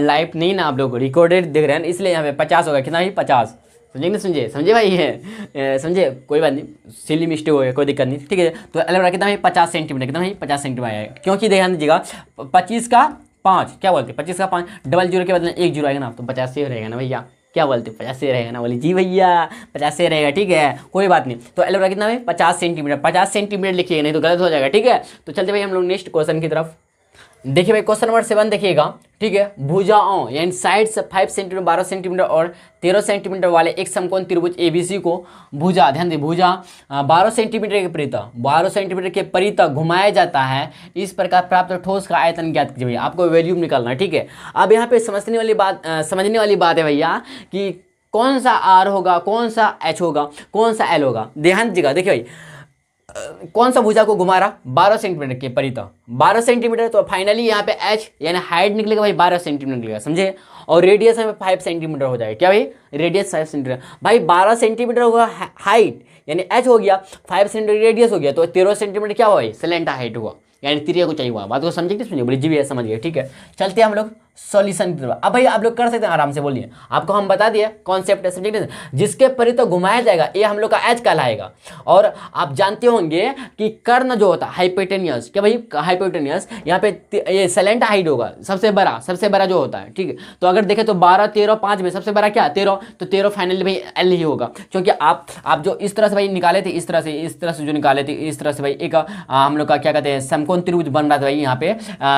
लाइव नहीं ना आप लोग रिकॉर्डेड देख रहे हैं, इसलिए यहाँ पे 50 होगा कितना भाई 50, समझे समझे भाई है समझे, कोई बात नहीं, सिली मिस्टेक हो गया कोई दिक्कत नहीं, ठीक है। तो एल कितना भाई 50 सेंटीमीटर, कितना भाई 50 सेंटीमीटर आएगा, क्योंकि ध्यान दीजिएगा 25 का 5 क्या बोलते हैं 25 का 5 डबल 0 के बदले 1 0 आएगा ना, तो 50 से रहेगा ना भैया, क्या बोलते हैं 50 से रहेगा ना, बोली जी भैया 50 से रहेगा, ठीक है कोई बात नहीं। तो एल कितना भाई 50 सेंटीमीटर, 50 सेंटीमीटर लिखिएगा नहीं तो गलत हो जाएगा, ठीक है। तो चलते भाई हम लोग नेक्स्ट क्वेश्चन की तरफ। देखिए भाई क्वेश्चन नंबर 7 देखिएगा, ठीक है। भुजाओं यानी साइड्स 5 सेंटीमीटर 12 सेंटीमीटर और 13 सेंटीमीटर वाले एक समकोण त्रिभुज ABC को भुजा, ध्यान दे भुजा 12 सेंटीमीटर के परितः 12 सेंटीमीटर के परितः घुमाया जाता है, इस प्रकार प्राप्त ठोस का आयतन ज्ञात कीजिए। आपको वैल्यूम निकालना है, ठीक है। अब यहाँ पे समझने वाली बात है भैया कि कौन सा R होगा, कौन सा H होगा, कौन सा L होगा। ध्यान दीजिएगा, देखिए भाई कौन सा भुजा को घुमा रहा 12 सेंटीमीटर के परितः 12 सेंटीमीटर, तो फाइनली यहाँ पे H यानी हाइट निकलेगा भाई 12 सेंटीमीटर निकलेगा, समझे। और रेडियस में 5 सेंटीमीटर हो जाएगा, क्या भाई रेडियस 5 सेंटीमीटर, भाई 12 सेंटीमीटर होगा हाइट यानी H हो गया, 5 सेंटीमीटर रेडियस हो गया, तो 13 सेंटीमीटर क्या हुआ स्लेंट हाइट हुआ, यानी त्रिज्या को चाहिए हुआ। बात को समझे कि समझे, बोले जी भैया समझ गए, ठीक है। चलते हैं हम लोग सॉल्यूशन की तरफ। अब भाई आप लोग कर सकते हैं आराम से, बोलिए, आपको हम बता दिए कॉन्सेप्ट है, जिसके परित घुमाया जाएगा ये हम लोग का एच कहलाएगा। और आप जानते होंगे कि कर्ण जो होता है हाइपोटेनियस, क्या भाई हाइपोटेनियस, यहाँ पे ये साइलेंट हाइट होगा सबसे बड़ा जो होता है, ठीक है। तो अगर देखें तो 12, 13, 5 में सबसे बड़ा क्या 13, तो 13 फाइनली भाई एल ही होगा, क्योंकि आप जो इस तरह से भाई निकाले थे, इस तरह से जो निकाले थे, इस तरह से भाई एक हम लोग का क्या कहते हैं समकोण त्रिभुज बन रहा था भाई, यहाँ पे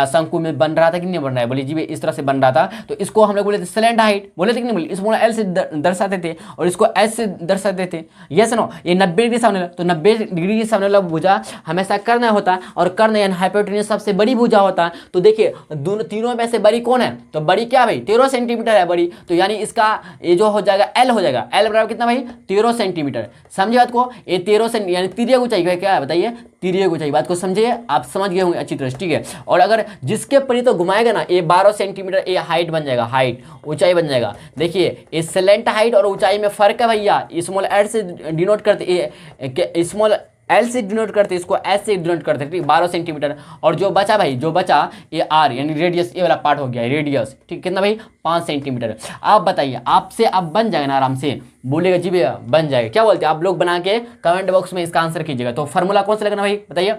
शंकु में बन रहा था कि नहीं बन रहा है, बोलिए जी भाई इस तरह से बन रहा था। तो इसको हम लोग बोले थे सिलेंडर हाइट, बोले थे कि नहीं बोले, इसको एल से दर्शाते थे और इसको एस से दर्शाते थे। यस नो, ये 90 डिग्री सामने वाला, तो 90 डिग्री के सामने वाला भुजा हमेशा कर्ण होता है, और कर्ण यानी हाइपोटेनियस सबसे बड़ी भुजा होता है। तो देखिए दोनों तीनों में से बड़ी कौन है, तो बड़ी क्या भाई 13 सेंटीमीटर है बड़ी, तो यानी इसका ये जो हो जाएगा एल हो जाएगा, एल बराबर कितना भाई 13 सेंटीमीटर। समझे बात को, ये 13 से यानी तिर्यक ऊंचाई क्या है बताइए, तिर्यक ऊंचाई, बात को समझिए, आप समझ गए होंगे अच्छी तरह से, ठीक है। और अगर जिसके परित घुमाएगा ना ये 12 सेंटीमीटर ये हाइट बन जाएगा, हाइट ऊंचाई बन जाएगा। देखिए ये स्लेंट हाइट और ऊंचाई में फर्क है भैया, स्मॉल एल से डिनोट करते, स्मॉल एल से डिनोट करते, इसको एस से डिनोट करते, ठीक 12 सेंटीमीटर। और जो बचा भाई, जो बचा ये आर यानी रेडियस, ये वाला पार्ट हो गया रेडियस, ठीक कितना भाई 5 सेंटीमीटर। आप बताइए, आपसे अब बन जाएगा ना आराम से, बोलेगा जी भैया बन जाएगा, क्या बोलते हैं आप लोग, बना के कमेंट बॉक्स में इसका आंसर कीजिएगा। तो फार्मूला कौन सा लगाना भाई बताइए,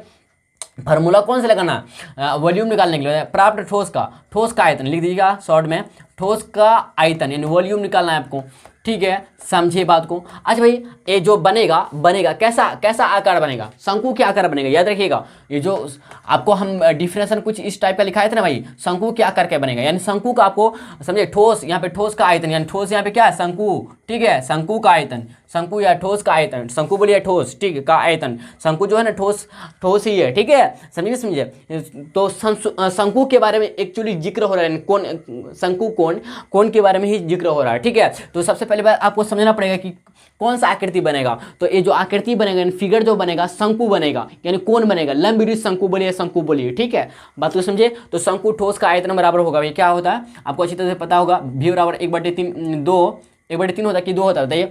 फार्मूला कौन सा लगाना, वॉल्यूम निकालने के लिए प्राप्त ठोस का आयतन लिख दीजिएगा शॉर्ट में, ठोस का आयतन यानी वॉल्यूम निकालना है आपको, ठीक है, समझिए बात को। अच्छा भाई ये जो बनेगा कैसा आकार बनेगा, शंकु के आकार बनेगा, याद रखिएगा। ये जो आपको हम डिफिनेशन कुछ इस टाइप का लिखाए थे ना भाई, शंकु के आकार क्या बनेगा, यानी शंकु का आपको समझे, ठोस यहाँ पे ठोस का आयतन, यानी ठोस यहाँ पे क्या है शंकु, ठीक है, शंकु का आयतन, शंकु या ठोस का आयतन, शंकु बोलिए ठोस, ठीक का आयतन, शंकु जो है ना ठोस ही है, ठीक है, समझिए। तो शंकु के बारे में एक्चुअली जिक्र हो रहा है, कौन शंकु कौन के बारे में ही जिक्र हो रहा है, ठीक है। तो सबसे पहले बात आपको समझना पड़ेगा कि कौन सा आकृति बनेगा। तो ये जो आकृति बनेगा, फिगर जो बनेगा शंकु बनेगा, यानी कौन बनेगा, लंबद्विज शंकु बोलिए, ठीक है, बात को समझे। तो शंकु ठोस का आयतन बराबर होगा भाई, क्या होता है आपको अच्छी तरह से पता होगा, v बराबर 1/3 होता है कि 2 होता है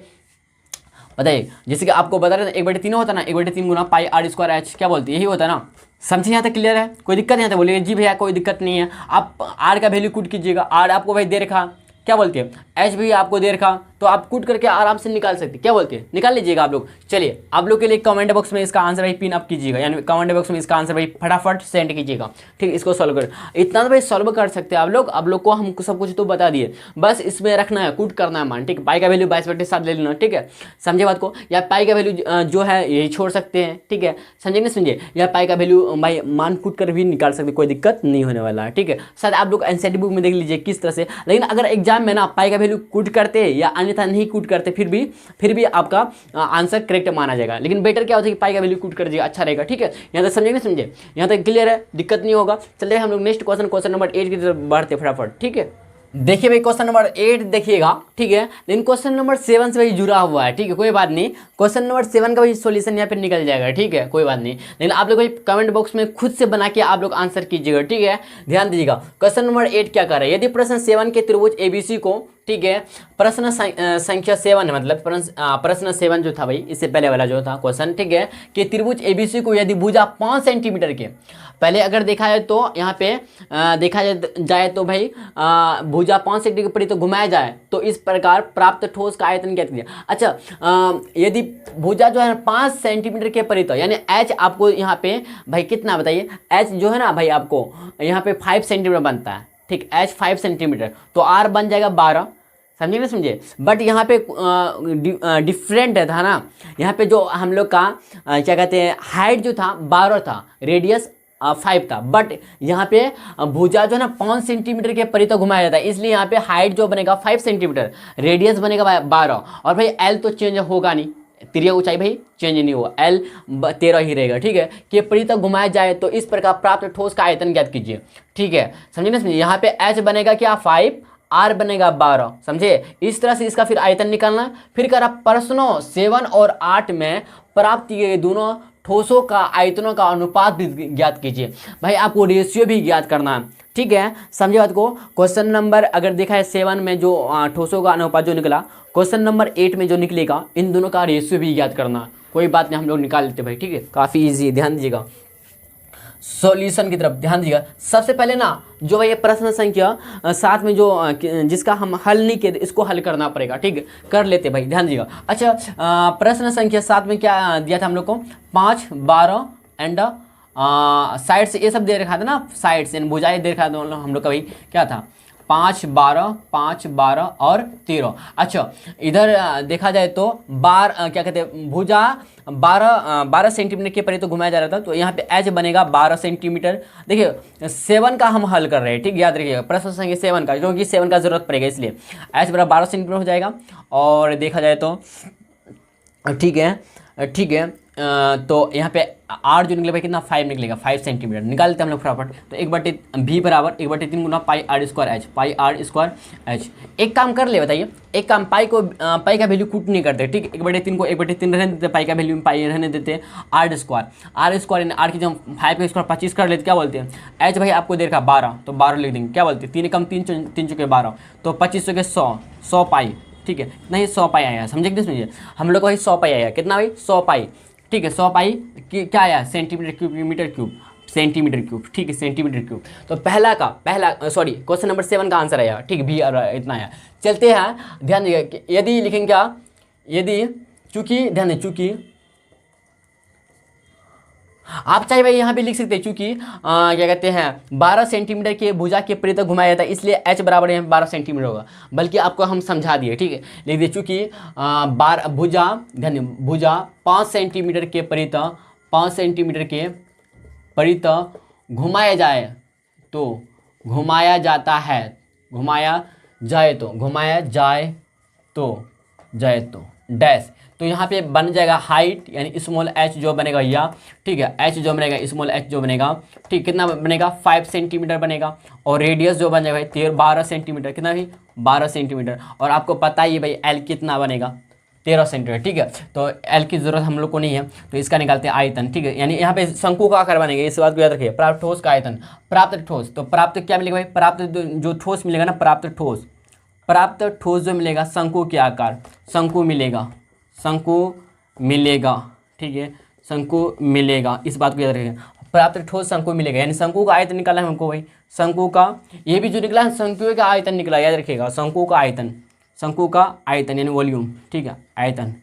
बताइए, जैसे कि आपको बता रहे थे 1/3 होता है ना, 1/3 गुना पाई आर स्क्वायर एच, क्या बोलते हैं, यही होता है ना। समझिए यहाँ तक क्लियर है, कोई दिक्कत नहीं है तो बोलिए जी भैया कोई दिक्कत नहीं है। आप आर का वैल्यू कूट कीजिएगा, आर आपको भाई दे रखा, क्या बोलते हैं, एच भी आपको दे रखा, तो आप कूट करके आराम से निकाल सकते, क्या बोलते हैं, निकाल लीजिएगा आप लोग। चलिए आप लोग के लिए कमेंट बॉक्स में इसका आंसर भाई पिन अप कीजिएगा, यानी कमेंट बॉक्स में इसका आंसर भाई फटाफट सेंड कीजिएगा, ठीक, इसको सॉल्व कर, इतना तो भाई सॉल्व कर सकते हैं आप लोग को हम सब कुछ तो बता दिए, बस इसमें रखना है, कूट करना है मान, ठीक, पाई का वैल्यू 22/7 ले लेना, ठीक है, समझे बात को, या पाई का वैल्यू जो है यही छोड़ सकते हैं, ठीक है, समझिए, या पाई का वैल्यू भाई मान कूट कर भी निकाल सकते, कोई दिक्कत नहीं होने वाला है, ठीक है। शायद आप लोग एनसीईआरटी बुक में देख लीजिए किस तरह से, लेकिन अगर एग्जाम में ना पाई का वैल्यू कूट करते या अन्यथा नहीं कूट करते, फिर भी आपका आंसर करेक्ट माना जाएगा, लेकिन बेटर क्या होता है कि पाई का वैल्यू कूट कर दिया, अच्छा रहेगा, ठीक है। यहाँ तक समझे, यहाँ तक क्लियर है, दिक्कत नहीं होगा। चलिए हम लोग नेक्स्ट क्वेश्चन नंबर 8 की तरफ बढ़ते फटाफट, ठीक है। देखिए भाई क्वेश्चन नंबर 8 देखिएगा, ठीक है, लेकिन क्वेश्चन नंबर 7 से भाई जुड़ा हुआ है, ठीक है, कोई बात नहीं, क्वेश्चन नंबर 7 का भाई सॉल्यूशन यहाँ पे निकल जाएगा, ठीक है, कोई बात नहीं, लेकिन आप लोग भाई कमेंट बॉक्स में खुद से बना के आप लोग आंसर कीजिएगा, ठीक है, ध्यान दीजिएगा। क्वेश्चन नंबर 8 क्या कर रहा है, यदि प्रश्न 7 के त्रिभुज एबीसी को, ठीक है, प्रश्न संख्या 7 है, मतलब प्रश्न 7 जो था भाई, इससे पहले वाला जो था क्वेश्चन, ठीक है, कि त्रिभुज एबीसी को यदि भुजा 5 सेंटीमीटर के, पहले अगर देखा जाए तो यहाँ पे देखा जाए तो भाई भुजा 5 सेंटीमीटर के परित तो घुमाया जाए तो इस प्रकार प्राप्त ठोस का आयतन क्या दिया। अच्छा यदि भुजा जो है 5 सेंटीमीटर के परित, यानी एच आपको यहाँ पे भाई कितना बताइए, एच जो है ना भाई आपको यहाँ पे 5 सेंटीमीटर बनता है, ठीक, एच 5 सेंटीमीटर, तो आर बन जाएगा 12, समझे। बट यहाँ पे डिफरेंट था ना, यहाँ पे जो हम लोग का क्या कहते हैं हाइट जो था 12 था, रेडियस 5 था, बट यहाँ पे भुजा जो है ना 5 सेंटीमीटर के परित घुमाया जाता है, इसलिए यहाँ पे हाइट जो बनेगा 5 सेंटीमीटर, रेडियस बनेगा 12, और भाई एल तो चेंज होगा नहीं, तिर्यक ऊंचाई भाई चेंज नहीं होगा, एल 13 ही रहेगा, ठीक है, कि परित घुमाया जाए तो इस प्रकार प्राप्त ठोस का आयतन ज्ञात कीजिए, ठीक है, समझिए। यहाँ पे एच बनेगा क्या 5, आर बनेगा 12, समझे, इस तरह से इसका फिर आयतन निकालना। फिर करा प्रश्नों 7 और 8 में प्राप्त किए गए दोनों ठोसों का आयतनों का अनुपात भी ज्ञात कीजिए, भाई आपको रेशियो भी ज्ञात करना है, ठीक है, समझे बात को। क्वेश्चन नंबर अगर देखा है 7 में जो ठोसों का अनुपात जो निकला, क्वेश्चन नंबर 8 में जो निकलेगा, इन दोनों का रेशियो भी ज्ञात करना, कोई बात नहीं हम लोग निकाल लेते भाई, ठीक है, काफ़ी ईजी है, ध्यान दीजिएगा। सॉल्यूशन की तरफ ध्यान दीजिएगा। सबसे पहले ना जो ये प्रश्न संख्या साथ में जो जिसका हम हल नहीं किए इसको हल करना पड़ेगा, ठीक है, कर लेते भाई, ध्यान दीजिएगा। अच्छा प्रश्न संख्या 7 में क्या दिया था हम लोग को, 5, 12 एंड साइड से ये सब दे रखा था ना, साइड से भुजाएं दे रखा था हम लोग का भाई, क्या था 5, 12 और 13। अच्छा इधर देखा जाए तो क्या कहते हैं भुजा 12 सेंटीमीटर के परिधि तो घुमाया जा रहा था, तो यहाँ पे एच बनेगा 12 सेंटीमीटर। देखिए 7 का हम हल कर रहे हैं, ठीक, याद रखिएगा प्रश्न संख्या 7 का, क्योंकि 7 का जरूरत पड़ेगा इसलिए एच बराबर 12 सेंटीमीटर हो जाएगा। और देखा जाए तो ठीक है तो यहाँ पे आर जो निकलेगा भाई कितना 5 निकलेगा, 5 सेंटीमीटर निकालते हैं हम लोग फटाफट। तो 1/v बराबर 1/3 गुना pi r square h, pi r square h. एक काम कर ले बताइए, एक काम पाई का वैल्यू कूट नहीं करते, ठीक, 1/3 को 1/3 रहने देते, पाई का वैल्यू पाई रहने देते, आर स्क्वायर आर की जब 5 का स्क्वायर 25 कर लेते क्या बोलते हैं, एच भाई आपको दे रखा 12 तो 12 लिख देंगे, क्या बोलते हैं 3 कम 3 चुके 12 तो 25 के 100 पाई, ठीक है, नहीं 100 पाई आया, समझे कि नहीं समझिए, हम लोग को भाई 100 पाई आया, कितना भाई 100 पाई, ठीक है, 100 पाई क्या आया centimetre cube, metre cube, centimetre cube, ठीक है, सेंटीमीटर क्यूब। तो पहला क्वेश्चन नंबर 7 का आंसर आया, ठीक, भी इतना आया। चलते हैं, ध्यान दीजिए, यदि लिखेंगे क्या, यदि चूंकि ध्यान दें, चूंकि आप चाहे भाई यहाँ पे लिख सकते हैं, चूंकि क्या कहते हैं 12 सेंटीमीटर के भुजा के परिधि तक घुमाया जाता है, इसलिए h बराबर यहाँ 12 सेंटीमीटर होगा, बल्कि आपको हम समझा दिए, ठीक है, लिख दिए चूंकि भुजा 5 सेंटीमीटर के परिधि 5 सेंटीमीटर के परिधि घुमाया जाए तो घुमाया जाता है, घुमाया जाए तो डैश, तो यहाँ पे बन जाएगा हाइट यानी स्मॉल h जो बनेगा या, ठीक है, h जो बनेगा स्मॉल h जो बनेगा, ठीक, कितना बनेगा 5 सेंटीमीटर बनेगा। और रेडियस जो बन जाएगा भाई 12 सेंटीमीटर, कितना भाई 12 सेंटीमीटर। और आपको पता ही भाई l कितना बनेगा 13 सेंटीमीटर, ठीक है, तो l की जरूरत हम लोग को नहीं है, तो इसका निकालते हैं आयतन, ठीक है, यानी यहाँ पे शंकु का आकार बनेगा, इस बात को याद रखिए, प्राप्त ठोस का आयतन, प्राप्त ठोस, तो प्राप्त क्या मिलेगा भाई, प्राप्त जो ठोस मिलेगा ना, प्राप्त ठोस जो मिलेगा शंकु के आकार, शंकु मिलेगा, ठीक है, शंकु मिलेगा, इस बात को याद रखिएगा, प्राप्त ठोस शंकु मिलेगा, यानी शंकु का आयतन निकाला है हमको भाई, शंकु का ये भी जो निकला है शंकु का आयतन निकला, याद रखिएगा, शंकु का आयतन यानी वॉल्यूम, ठीक है, आयतन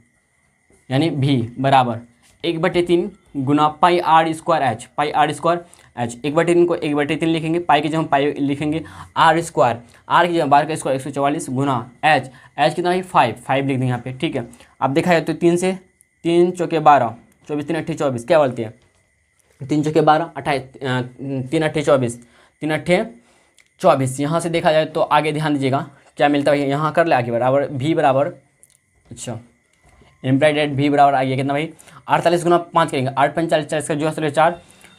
यानी v बराबर 1/3 गुना pi r square h, pi r square h, 1/3 को 1/3 लिखेंगे, पाई की जगह पाई लिखेंगे, आर स्क्वायर, आर की जगह 12 का स्क्वायर 144 गुना एच कितना भाई 5 लिख देंगे यहाँ पे, ठीक है। अब देखा जाए तो 3 से 3 चौके 12, 24 3 अट्ठे 24, क्या बोलते हैं 3 चौके 12 28 3 अट्ठे 24, 3 अट्ठे 24। यहाँ से देखा जाए तो आगे ध्यान दीजिएगा क्या मिलता है, यहाँ कर ले आगे बराबर v बराबर, अच्छा इम्प्लाइड रेट v बराबर आ गया कितना भाई 48 गुना 5 करेंगे, 8 5 40 40 का 0.4,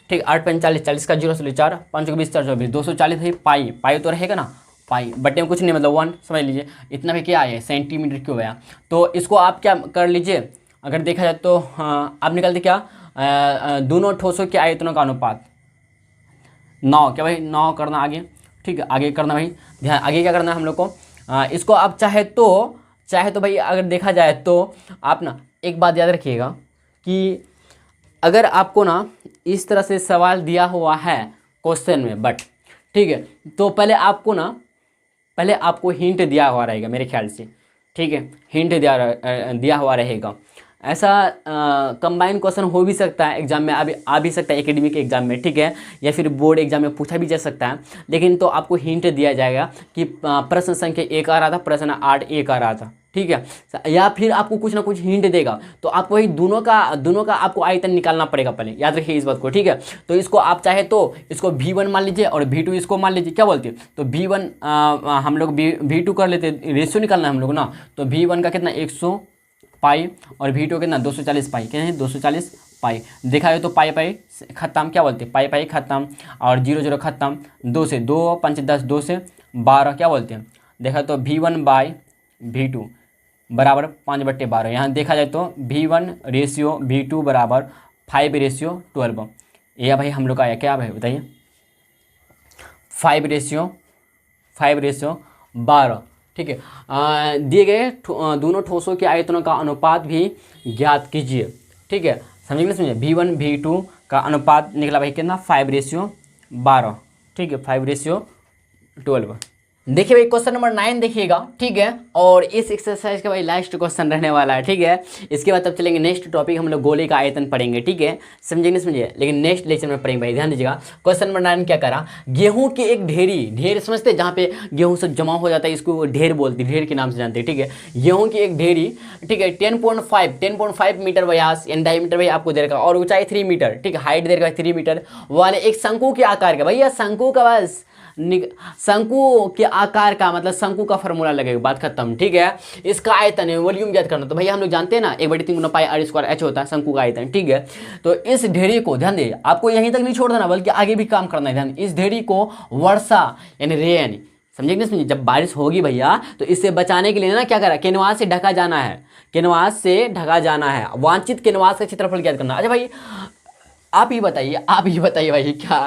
ठीक, 8 5 40 40 का 0.4, 5 को 20 4 24 240 भाई पाई तो रहेगा ना, पाई बटे में कुछ नहीं मतलब 1 समझ लीजिए, इतना भी क्या आया सेंटीमीटर क्यूब आया। तो इसको आप क्या कर लीजिए, अगर देखा जाए तो आप निकालते क्या दोनों ठोसों के आयतनों का अनुपात 9, क्या भाई 9 करना आगे, ठीक है, आगे करना भाई, ध्यान आगे क्या करना है हम लोग को, इसको आप चाहे तो भाई अगर देखा जाए तो आप ना एक बात याद रखिएगा कि अगर आपको ना इस तरह से सवाल दिया हुआ है क्वेश्चन में बट, ठीक है, तो पहले आपको हिंट दिया हुआ रहेगा मेरे ख्याल से, ठीक है, हिंट दिया हुआ रहेगा। ऐसा कंबाइन क्वेश्चन हो भी सकता है एग्जाम में, अभी आ भी सकता है एकेडमिक एग्जाम में, ठीक है, या फिर बोर्ड एग्जाम में पूछा भी जा सकता है, लेकिन तो आपको हिंट दिया जाएगा कि प्रश्न संख्या 1 आ रहा था, प्रश्न 8 1 आ रहा था, ठीक है, या फिर आपको कुछ ना कुछ हिंट देगा, तो आपको वही दोनों का आपको आयतन निकालना पड़ेगा पहले, याद रखिए इस बात को, ठीक है। तो इसको आप चाहे तो इसको v1 मान लीजिए और v2 इसको मान लीजिए, क्या बोलते हैं, तो v1 हम लोग v2 कर लेते, रेशियो निकालना है हम लोग ना, तो v1 का कितना 100 पाई और v2 कितना 240 पाई, क्या है 240 पाई, देखा जाए तो पाई खत्म, क्या बोलते हैं पाई खत्म और 0 0 खत्म, 2 से 2 5 10 2 से 12, क्या बोलते हैं, देखा तो v1 बाई v2 बराबर 5/12, यहाँ देखा जाए तो v1 रेशियो v2 बराबर 5/12, यह भाई हम लोग का आया क्या भाई बताइए 5/12, ठीक है। दिए गए दोनों ठोसों के आयतनों का अनुपात भी ज्ञात कीजिए, ठीक है, समझिए ना, समझिए v1 v2 का अनुपात निकला भाई कितना 5:12, ठीक है 5:12। देखिए भाई क्वेश्चन नंबर 9 देखिएगा, ठीक है। और इस एक्सरसाइज का भाई लास्ट क्वेश्चन रहने वाला है, ठीक है। इसके बाद तब चलेंगे नेक्स्ट टॉपिक, हम लोग गोले का आयतन पढ़ेंगे, ठीक है। समझे नहीं समझे, लेकिन नेक्स्ट लेक्चर में पढ़ेंगे भाई, ध्यान दीजिएगा। क्वेश्चन नंबर 9 क्या करा, गेहूं की एक ढेरी, ढेर समझते हैं जहाँ पे गेहूं सब जमा हो जाता है, इसको ढेर बोलते हैं, ढेर के नाम से जानते हैं, ठीक है। गेहूं की एक ढेरी, ठीक है 10.5 मीटर व्यास यानी डायमीटर भाई आपको दे रखा, और ऊंचाई 3 मीटर, ठीक है, हाइट दे रखा 3 मीटर वाले एक शंकु के आकार का, भैया शंकु का बस शंकु के आकार का मतलब शंकु का फॉर्मूला लगेगा, बात खत्म, ठीक है। इसका आयतन है वॉल्यूम ज्ञात करना, तो भैया हम लोग जानते हैं ना 1/3 पाई r² h होता है शंकु का आयतन, ठीक है। तो इस ढेरी को ध्यान दे, आपको यहीं तक नहीं छोड़ देना बल्कि आगे भी काम करना है, ध्यान। इस ढेरी को वर्षा यानी रेन, समझे नहीं समझे, जब बारिश होगी भैया तो इससे बचाने के लिए ना क्या करा, कैनवास से ढका जाना है, कैनवास से ढका जाना है। वांछित कैनवास का क्षेत्रफल ज्ञात करना। अच्छा भाई आप ही बताइए भाई क्या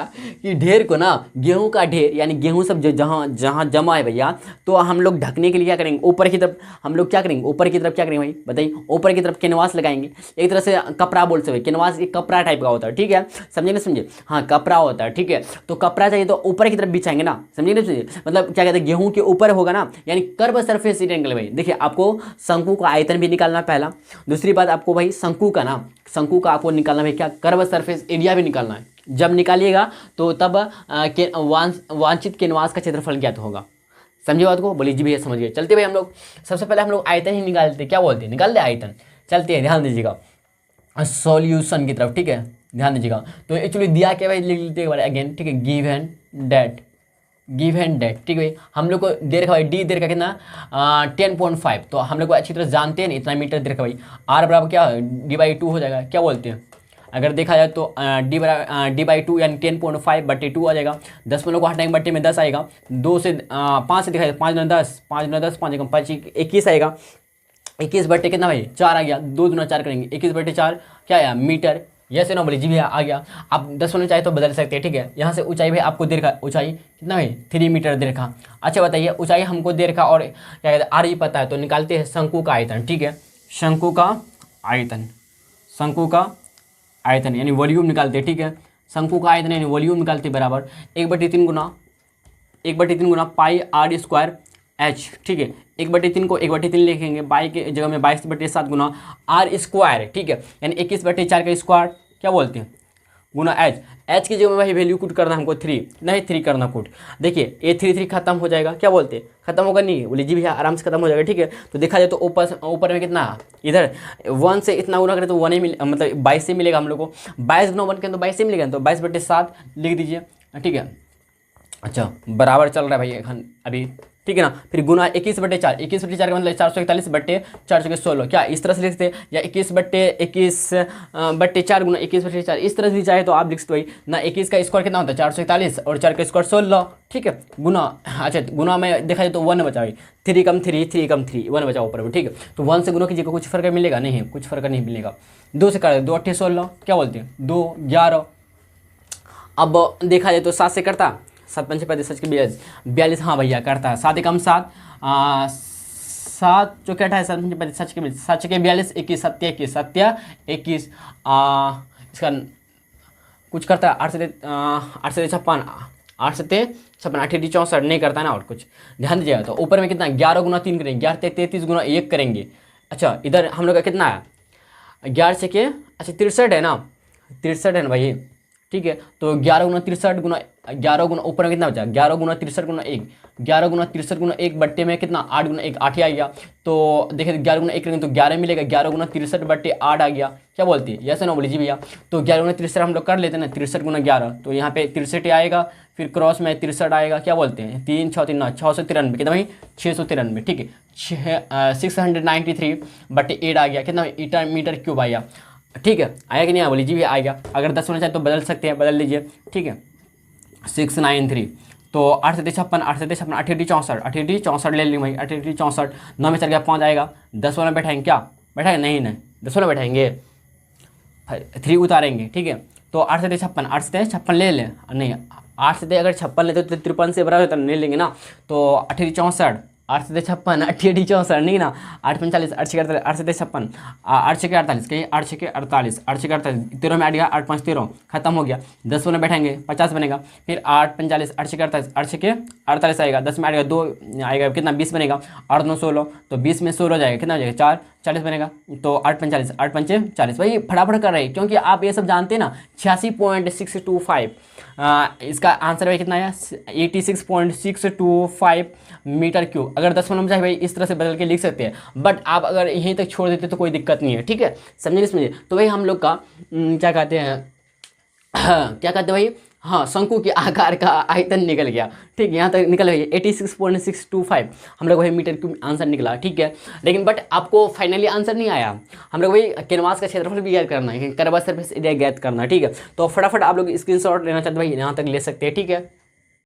कि ढेर को ना, गेहूं का ढेर यानी गेहूं सब जो जहाँ जमा है भैया, तो हम लोग ढकने के लिए क्या करेंगे, ऊपर की तरफ हम लोग क्या करेंगे, ऊपर की तरफ क्या करेंगे भाई बताइए, ऊपर की तरफ कैनवास लगाएंगे, एक तरह से कपड़ा बोल सकते, कैनवास एक कपड़ा टाइप का होता है, ठीक है, समझे नहीं समझे, हाँ कपड़ा होता है, ठीक है। तो कपड़ा चाहिए तो ऊपर की तरफ बिछाएंगे ना, समझे नहीं समझे, मतलब क्या कहते हैं गेहूं के ऊपर होगा ना, यानी कर्व सरफेस रेक्टेंगल भाई। देखिए आपको शंकु का आयतन भी निकालना पहला, दूसरी बात आपको भाई शंकु का आपको निकालना है क्या, कर्व सरफेस एरिया भी निकालना है। जब निकालिएगा तो तब वांछित कैनवास का क्षेत्रफल ज्ञात होगा। समझे बात को, बोलिए जी भैया समझ गए। चलते भाई हम लोग सबसे पहले हम लोग आयतन ही निकालते, क्या बोलते हैं, निकाल दे आयतन। चलते हैं, ध्यान दीजिएगा सॉल्यूशन की तरफ, ठीक है, ध्यान दीजिएगा। तो एक्चुअली दिया क्या भाई, लिख लेते हैं अगेन, ठीक है, गिव एंड डेट, ठीक है। हम लोग को दे रखा भाई डी दे रखा कितना 10.5, तो हम लोग को अच्छी तरह जानते हैं ना, इतना मीटर दे रखा भाई, आर बराबर क्या d/2 हो जाएगा, क्या बोलते हैं, अगर देखा जाए तो d/2 यानी 10.5/2 आ जाएगा। 10 में लोग को हटाएंगे, बट्टे में 10 आएगा, 2 से 5 से दिखाई 5 × 10 5 × 10 5 21 आएगा, 21 बट्टे कितना भाई 4 आ गया, 2 × 4 करेंगे, 21/4 क्या आया मीटर, यस ना बोली जी भैया आ गया। आप 10 होना चाहे तो बदल सकते हैं, ठीक है। यहाँ से ऊंचाई भाई आपको दे रखा, ऊंचाई कितना भाई 3 मीटर दे रखा। अच्छा बताइए ऊंचाई हमको दे रखा और क्या कहते हैं आर ही पता है, तो निकालते हैं शंकु का आयतन, ठीक है, शंकु का आयतन यानी वॉल्यूम निकालते हैं, ठीक है। शंकु का आयतन यानी वॉल्यूम निकालते बराबर 1/3 गुना पाई r² h, ठीक है। 1/3 को 1/3 लिखेंगे, बाई के जगह में 22/7 गुना r², ठीक है, यानी 21/4 का स्क्वायर क्या बोलते हैं गुना h की जगह में भाई वैल्यू पुट करना हमको 3 नहीं 3 करना पुट। देखिए ये 3 खत्म हो जाएगा, क्या बोलते हैं खत्म होगा नहीं, बोले जी भैया आराम से खत्म हो जाएगा, ठीक है। तो देखा जाए तो ऊपर में कितना, इधर 1 से इतना गुना करें तो 1 ही मतलब 22 से मिलेगा हम लोग को, 22 गुना 1 करें तो 22 से मिलेगा, तो 22/7 लिख दीजिए, ठीक है। अच्छा बराबर चल रहा है भाई अभी, ठीक है ना। फिर गुना 21/4 का मतलब 441/4 क्या इस तरह से लिखते हैं, या 21/4 गुना 21/4 इस तरह से चाहे तो आप लिख सकते भाई ना। 21 का स्क्वायर कितना होता है 441 और 4 का स्क्वायर 16, ठीक है, गुना। अच्छा गुना में देखा जाए तो 1 बचा भाई, 3 कम 3 1 बचा ऊपर में, ठीक है। तो 1 से गुना कीजिएगा, कुछ फर्क मिलेगा नहीं, कुछ फर्क नहीं मिलेगा। 2 से कर 2 8 16 क्या बोलते हैं 2 11। अब देखा जाए तो 7 से करता 7 5 35 के 42, हाँ भैया करता है 7 कम 7 7 जो क्या है 7 5 35 के 42 21 7 21 इसका कुछ करता है 8 से 56 8 से 56 8 64 नहीं करता ना, और कुछ ध्यान दीजिएगा। तो ऊपर में कितना 11 गुना 3 करेंगे, 11 33 गुना 1 करेंगे। अच्छा इधर हम लोग का कितना है 11 से के अच्छा 63 है ना, 63 है ना भाई, ठीक है। तो 11 गुना 63 गुना 11 गुना ऊपर में कितना बचा 11 गुना 63 गुना 1, 11 गुना 63 गुना 1 बट्टे में कितना 8 गुना 1 8 ही आ गया। तो देखिए 11 गुना 1 करेंगे तो 11 मिलेगा, 11 गुना 63/8 आ गया, क्या बोलती है यस ना बोली जी भैया। तो 11 गुना 63 हम लोग कर लेते हैं ना, 63 गुना 11 तो यहाँ पे 63 आएगा, फिर क्रॉस में 63 आएगा, क्या बोलते हैं 3 6 3 693 कितना भाई 693, ठीक है। 693/8 आ गया, कितना मीटर क्यूब आया, ठीक है। आया कि नहीं आया बोली जी भी आ गया। अगर 10 होना चाहे तो बदल सकते हैं, बदल लीजिए, ठीक है। 693 तो 8 से 56 8 से 56 8 64 ले लेंगे भाई, 8 64 9 में चल गया 5 आएगा। 10 वाला बैठाएंगे, क्या बैठाएंगे नहीं 10 वाला बैठाएंगे 3 उतारेंगे, ठीक है। तो 8 से 56 ले लें, नहीं 8 से अगर 56 लेते तो 53 से बराबर होता नहीं लेंगे ना। तो 8 64 8 से 56, 8 64 नहीं ना, 8 45, 8 6 48, 8 से 56, 8 6 48, कहीं 8 6 48, 8 6 48, 13 में ऐड गया 8 5 13, खत्म हो गया। 10 में बैठेंगे 50 बनेगा, फिर 8 45, 8 6 48, 8 6 48 आएगा, 10 में आएगा 2 आएगा, कितना 20 बनेगा, 8 9 16, तो 20 में 16 जाएगा, कितना हो जाएगा 4 40 बनेगा, तो 8 45, 8 5 40। भाई फटाफट कर रहे हैं क्योंकि आप ये सब जानते हैं ना। 86.625 इसका आंसर भाई कितना आया, 86.625 मीटर क्यूब। अगर 10 में चाहे भाई इस तरह से बदल के लिख सकते हैं, बट आप अगर यहीं तक छोड़ देते तो कोई दिक्कत नहीं है, ठीक है, समझे नहीं समझे। तो भाई हम लोग का क्या कहते हैं क्या कहते हैं भाई, हाँ, शंकु के आकार का आयतन निकल गया, ठीक है, यहाँ तक निकल गया 86.625 हम लोग वही मीटर क्यूब आंसर निकला, ठीक है। लेकिन बट आपको फाइनली आंसर नहीं आया, हम लोग वही कैनवास का क्षेत्रफल भी ज्ञात करना है, कर्व सरफेस एरिया ज्ञात करना है, ठीक है। तो फटाफट आप लोग स्क्रीनशॉट लेना चाहते भाई यहाँ तक ले सकते हैं, ठीक है।